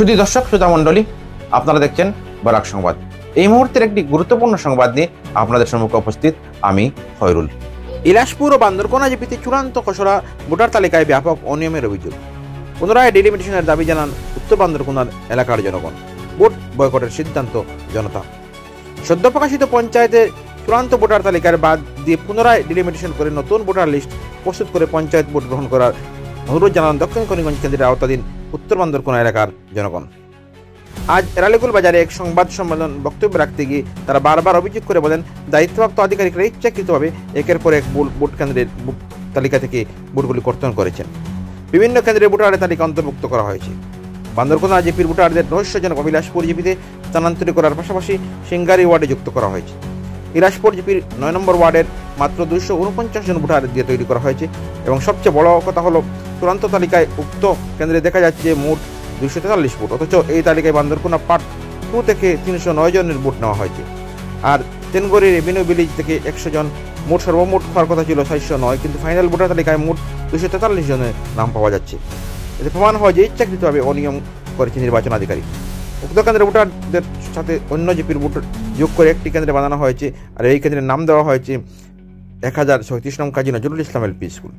শুধু দর্শক শ্রোতা মণ্ডলী, আপনারা দেখছেন বরাক সংবাদ। এই মুহূর্তের একটি গুরুত্বপূর্ণ সংবাদ নিয়ে আপনাদের সম্মুখে উপস্থিত আমি খয়রুল। ইলাসপুর ও বান্দরকোনা জিপিতে চূড়ান্ত খসড়া ভোটার তালিকায় ব্যাপক অনিয়মের অভিযোগ। পুনরায় ডিলিমিটেশনের দাবি জানান উত্তর বান্দরকোনার এলাকার জনগণ। ভোট বয়কটের সিদ্ধান্ত জনতা। সদ্য প্রকাশিত পঞ্চায়েতের চূড়ান্ত ভোটার তালিকার বাদ দিয়ে পুনরায় ডিলিমিটেশন করে নতুন ভোটার লিস্ট প্রস্তুত করে পঞ্চায়েত ভোট গ্রহণ করার অনুরোধ জানান দক্ষিণ করিমগঞ্জ কেন্দ্রের আওতাধীন উত্তর বান্দরকোনা এলাকার জনগণ। আজ এরালিকুল বাজারে এক সংবাদ সম্মেলন বক্তব্য রাখতে গিয়ে তারা বারবার অভিযোগ করে বলেন, দায়িত্বপ্রাপ্ত আধিকারিকরা ইচ্ছাকৃতভাবে একের পর এক ভোট কেন্দ্রের তালিকা থেকে ভোটগুলি কর্তন করেছেন। বিভিন্ন কেন্দ্রের ভোটারের তালিকা অন্তর্ভুক্ত করা হয়েছে। বান্দরকোনা জিপির ভোটারদের রহস্যজনক ইলাসপুর জিপিতে স্থানান্তরিত করার পাশাপাশি সিঙ্গারি ওয়ার্ডে যুক্ত করা হয়েছে। ইলাসপুর জিপির 9 নম্বর ওয়ার্ডের মাত্র 249 জন ভোটার দিয়ে তৈরি করা হয়েছে এবং সবচেয়ে বড় কথা হলো চূড়ান্ত তালিকায় উক্ত কেন্দ্রে দেখা যাচ্ছে মোট 243 ভোট, অথচ এই তালিকায় বান্দরকোনা পার্ট 2 থেকে 309 জনের ভোট নেওয়া হয়েছে। আর তেনগড়ির রেভিনিউ ভিলেজ থেকে 100 জন, মোট সর্বমোট হওয়ার কথা ছিল 409, কিন্তু ফাইনাল ভোটার তালিকায় মোট 243 জনের নাম পাওয়া যাচ্ছে। এতে প্রমাণ হয় যে ইচ্ছাকৃতভাবে অনিয়ম করেছে নির্বাচন আধিকারিক। উক্ত কেন্দ্রের ভোটারদের সাথে অন্য জিপির ভোট যোগ করে একটি কেন্দ্রে বানানো হয়েছে, আর এই কেন্দ্রের নাম দেওয়া হয়েছে 1036 নং কাজী নজরুল ইসলাম এলপি স্কুল।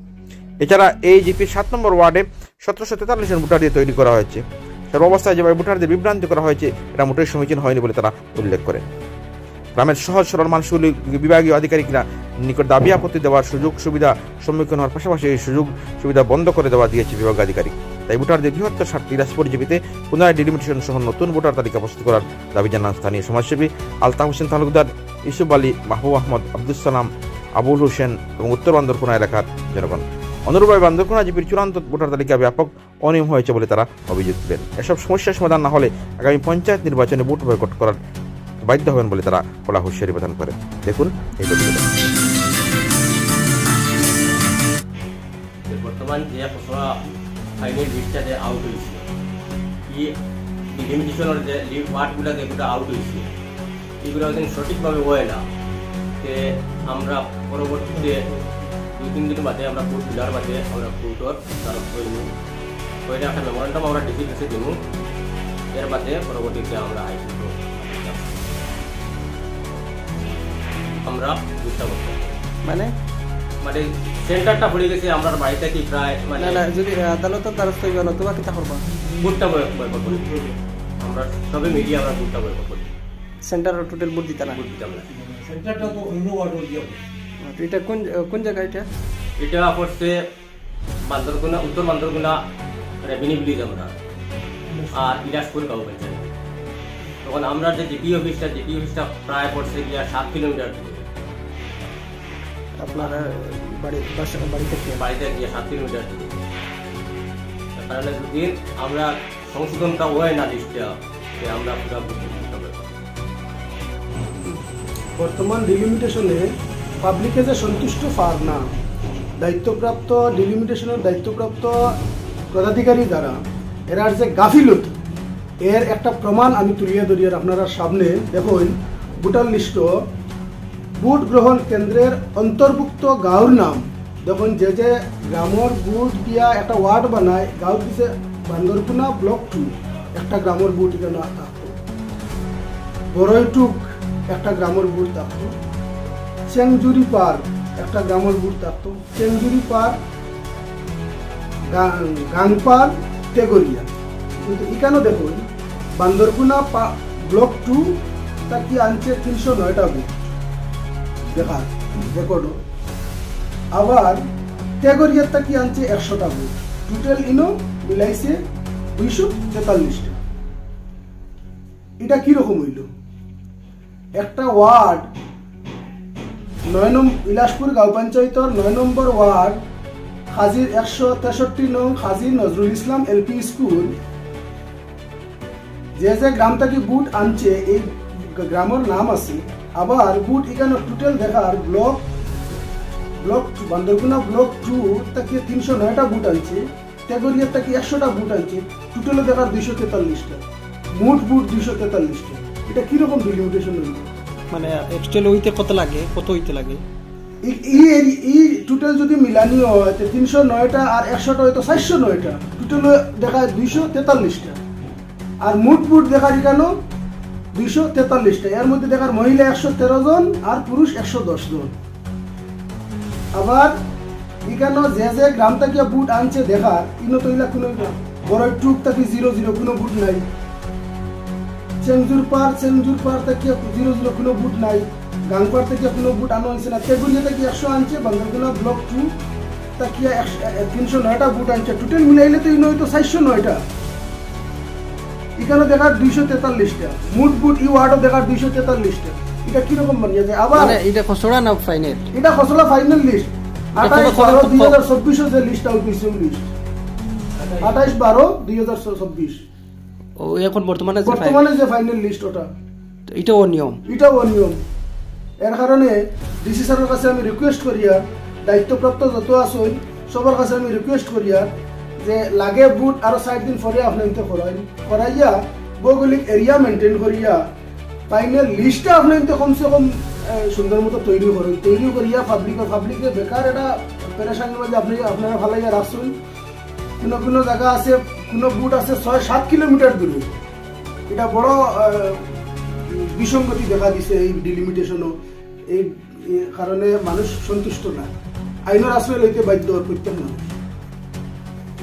এছাড়া এই জিপির 7 নম্বর ওয়ার্ডে 1743 জন ভোটার দিয়ে তৈরি করা হয়েছে। সর্বাবস্থায় যেভাবে ভোটারদের বিভ্রান্তি করা হয়েছে এটা মোটেই সমীচীন হয়নি বলে তারা উল্লেখ করেন। গ্রামের সহজ সরল মানুষগুলি বিভাগীয় আধিকারিকরা নিকট দাবি আপত্তি দেওয়ার সুযোগ সুবিধা সম্মুখীন হওয়ার পাশাপাশি এই সুযোগ সুবিধা বন্ধ করে দেওয়া দিয়েছে বিভাগ আধিকারিক। তাই ভোটারদের বৃহত্তর স্বার্থে ইলাসপুর জিপিতে পুনরায় ডিলিমিটেশন সহ নতুন ভোটার তালিকা প্রস্তুত করার দাবি জানান স্থানীয় সমাজসেভী আলতাফ হোসেন তালুকদার, ইউসুফ আলী, মাহবুব আহমদ, আব্দুল সালাম, আবুল হোসেন এবং উত্তর বান্দরকোনা এলাকার জনগণ। অনুরূপভাবে বান্দরকোনা জিপির চূড়ান্ত ভোটার তালিকা ব্যাপক অনিয়ম হয়েছে বলে তারা অভিযোগ তুলেন। এসব সমস্যার সমাধান না হলে আগামী পঞ্চায়েত নির্বাচনে ভোট বয়কট করার বাধ্য হবেন বলে তারা কড়া হুঁশিয়ারি প্রদান করেন। দেখুন এই প্রতিবেদন। বর্তমান যে খসড়া ফাইনাল লিস্টটা যে আউট হয়েছে, এই ডিলিমিটেশনের যে ওয়ার্ডগুলো যেগুলো আউট হয়েছে এগুলো একদিন সঠিকভাবে হয় না। যে আমরা পরবর্তীতে 2-3 দিন বাদে আমরা ভোট দিলার বাদে আমরা ভোটর তরফ করব করে একটা মেমোরেন্ডাম আমরা ডিসি কাছে দেব। এর বাদে পরবর্তীতে আমরা হাইকোর্ট আমরা বুঝতে পারব। মানে সেন্টারটা পড়ে গেছে আমরা বাড়িতে কি প্রায় মানে না যদি আদালতের দ্বারস্থ হইবে না তোমরা কিতা করবা? ভোটটা বয়কট করি আমরা সবে মিডিয়া আমরা ভোটটা বয়কট করি। সেন্টার টোটাল ভোট দিতা না, ভোট দিতাম না। সেন্টারটা তো অন্য ওয়ার্ড দিয়ে। তো এটা কোন জায়গা? এটা পড়ছে বান্দরকোনা, উত্তর বান্দরকোনা রেভিনিউ ভিলেজ আমরা আর ইলাসপুর গাঁও পঞ্চায়েত। তখন আমরা যে জিপি অফিসটা প্রায় পড়ছে গিয়া 7 কিলোমিটার দূরে। আপনার বাড়িতে গিয়ে 7 কিলোমিটার দূরে। কারণে যদি আমরা সংশোধনটা হয় না লিস্টটা, আমরা পুরো বর্তমান ডিলিমিটেশনে পাবলিকে যে সন্তুষ্ট পার না, দায়িত্বপ্রাপ্ত ডিলিমিটেশনের দায়িত্বপ্রাপ্ত পদাধিকারী দ্বারা এরার যে গাফিলত এর একটা প্রমাণ আমি তুলিয়ে ধরি আপনারা সামনে। দেখুন ভোটার লিস্ট ভোট গ্রহণ কেন্দ্রের অন্তর্ভুক্ত গাঁওর নাম দেখুন, যে গ্রামের ভোট দিয়া একটা ওয়ার্ড বানায় গাঁও দিছে বান্দরকোনা ব্লক 2 একটা গ্রামের ভোট এখানে থাকতো, বড়ইটুক একটা গ্রামের ভোট থাকতো, চেংজুরি পার একটা গ্রামের ভোট থাকতো, চেংজুরি পার, গাংপার, তেগরিয়া। কিন্তু এখানেও দেখুন বান্দরকোনা ব্লক 2 তা কি আনছে 309টা ভোট দেখার রেকর্ড। আবার তেগরিয়ারটা কি আনছে 100টা ভোট, টোটাল ইনো মিলাইছে 243টা। এটা কিরকম হইল? একটা ওয়ার্ড 9 নম্বর ইলাসপুর গাঁও পঞ্চায়েতের 9 নম্বর ওয়ার্ড হাজির 163 নং হাজি নজরুল ইসলাম এলপি স্কুল, যে গ্রাম থেকে বুট আনছে এই গ্রামের নাম আছে। আবার বুট এখানে টোটাল দেখার ব্লক বান্দরকোনা ব্লক 2 থেকে 309টা বুট আনছে, তেগরিয়ার থেকে 100টা বুট আনছে, টোটালে দেখার 243টা, মোট বুট 243টা। এটা কিরকম ডিলিমিটেশন হইল? মানে এক্সটেল হইতে কত হইতে লাগে? এই টোটাল যদি মিলানি হয় 309টা আর 100টা হয়তো 409টা, টোটাল দেখা 243টা। আর মোট বুট দেখার এখানে 243টা, এর মধ্যে দেখার মহিলা 113 জন আর পুরুষ 110 জন। আবার এখানে যে যে গ্রাম থেকে বুট আনছে দেখার ইনো তৈলা কোনো বড় টুক থেকে 00 কোনো বুট নাই, চেঞ্জুর পার থেকে 00 কোনো বুট নাই, গাংপার থেকে কোনো বুট আনা হয়েছে না, তেগুলিয়া থেকে 100 আনছে, বাঙ্গালগুনা ব্লক 2 তাকিয়া 309টা বুট আনছে, টোটাল মিলাইলে তো ইনো হয়তো 409টা। এখানে দেখার 243টা, মুট বুট ই ওয়ার্ডও দেখার 243টা। এটা কিরকম বানিয়ে যায়? আবার এটা খসড়া না ফাইনাল? এটা খসড়া ফাইনাল লিস্ট 28/12/2024 যে লিস্ট আউট হয়েছে, লিস্ট 28/12/2024 ও এখন বর্তমানে যে ফাইনাল লিস্ট ওটা, এটাও অনিয়ম, এটাও অনিয়ম। এর কারণে ডিসি স্যারের কাছে আমি রিকোয়েস্ট করিয়া, দায়িত্বপ্রাপ্ত যত আসুন সবার কাছে আমি রিকোয়েস্ট করিয়া যে লাগে বুট আরো 60 দিন পরে আপনাকে করাইয়া ভৌগোলিক এরিয়া মেনটেন করিয়া ফাইনাল লিস্টটা আপনাকে কমসে কম সুন্দর মতো তৈরি করিয়া পাবলিকে বেকার এটা পেরেশানির মধ্যে আপনারা ভালাইয়া রাখুন। কোনো জায়গা আছে, কোনো বুট আছে 6-7 কিলোমিটার দূরে, এটা বড় বিসঙ্গতি দেখা দিছে এই ডিলিমিটেশনও। এই কারণে মানুষ সন্তুষ্ট না, আইনের আশ্রয় লইতে বাধ্য প্রত্যেক মানুষ।